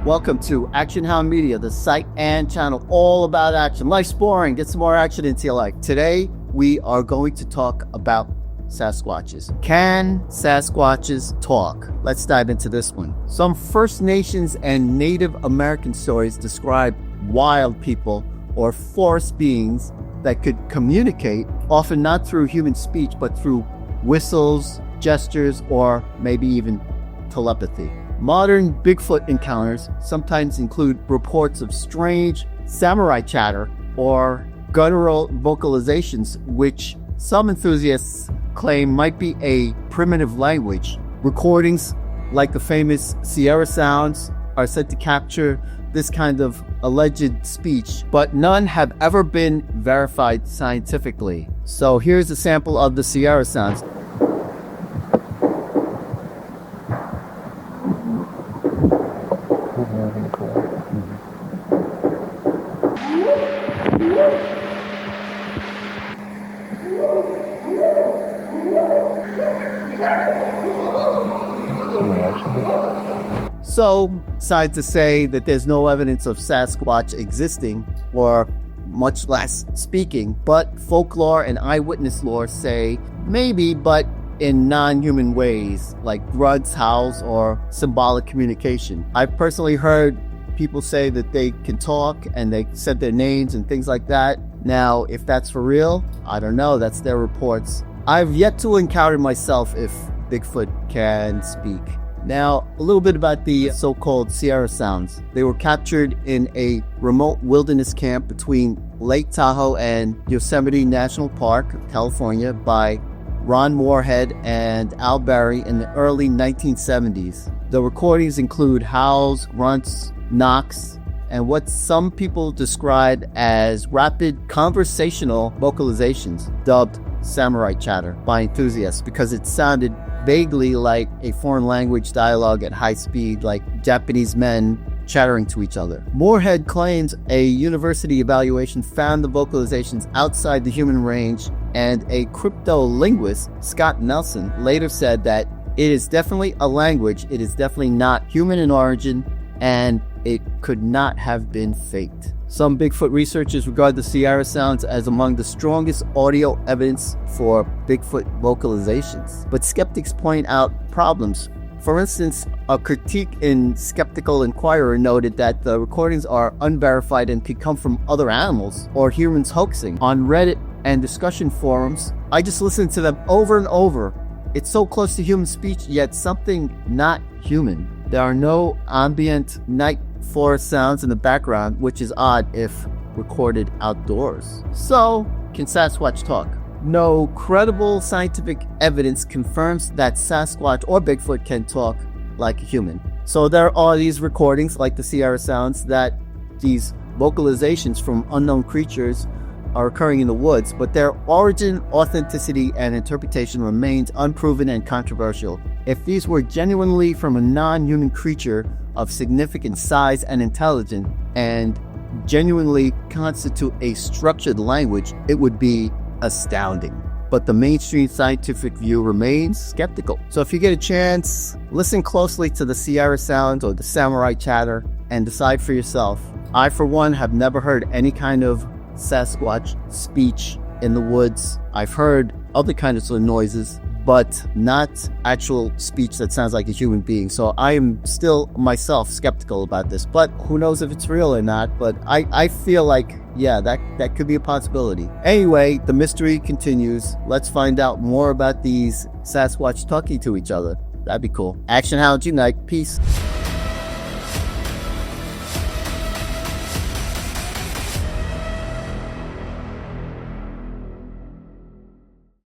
Welcome to Action Hound Media, the site and channel all about action. Life's boring. Get some more action into your life. Today, we are going to talk about Sasquatches. Can Sasquatches talk? Let's dive into this one. Some First Nations and Native American stories describe wild people or forest beings that could communicate, often not through human speech, but through whistles, gestures, or maybe even telepathy. Modern Bigfoot encounters sometimes include reports of strange samurai chatter or guttural vocalizations, which some enthusiasts claim might be a primitive language. Recordings like the famous Sierra sounds are said to capture this kind of alleged speech, but none have ever been verified scientifically. So here's a sample of the Sierra sounds. So, scientists say that there's no evidence of Sasquatch existing, or much less speaking, but folklore and eyewitness lore say maybe, but in non-human ways, like grunts, howls, or symbolic communication. I've personally heard people say that they can talk and they said their names and things like that. Now, if that's for real, I don't know. That's their reports. I've yet to encounter myself if Bigfoot can speak. Now, a little bit about the so-called Sierra sounds. They were captured in a remote wilderness camp between Lake Tahoe and Yosemite National Park, California, by Ron Moorhead and Al Barry in the early 1970s. The recordings include howls, grunts, knocks, and what some people describe as rapid conversational vocalizations, dubbed samurai chatter by enthusiasts, because it sounded vaguely like a foreign language dialogue at high speed, like Japanese men chattering to each other. Moorhead claims a university evaluation found the vocalizations outside the human range, and a crypto-linguist, Scott Nelson, later said that it is definitely a language, it is definitely not human in origin, and it could not have been faked. Some Bigfoot researchers regard the Sierra sounds as among the strongest audio evidence for Bigfoot vocalizations, but skeptics point out problems. For instance, a critique in Skeptical Inquirer noted that the recordings are unverified and could come from other animals or humans hoaxing. On Reddit and discussion forums, I just listened to them over and over. It's so close to human speech, yet something not human. There are no ambient night forest sounds in the background, which is odd if recorded outdoors. So, can Sasquatch talk? No credible scientific evidence confirms that Sasquatch or Bigfoot can talk like a human. So there are these recordings, like the Sierra sounds, that these vocalizations from unknown creatures are occurring in the woods, but their origin, authenticity, and interpretation remains unproven and controversial. If these were genuinely from a non-human creature of significant size and intelligence, and genuinely constitute a structured language, it would be astounding. But the mainstream scientific view remains skeptical. So if you get a chance, listen closely to the Sierra sounds or the samurai chatter and decide for yourself. I, for one, have never heard any kind of Sasquatch speech in the woods. I've heard other kinds of noises, but not actual speech that sounds like a human being. So I am still myself skeptical about this, but who knows if it's real or not. But I feel like, yeah, that could be a possibility. Anyway, the mystery continues. Let's find out more about these Sasquatch talking to each other. That'd be cool. Action Hounds unite. Peace.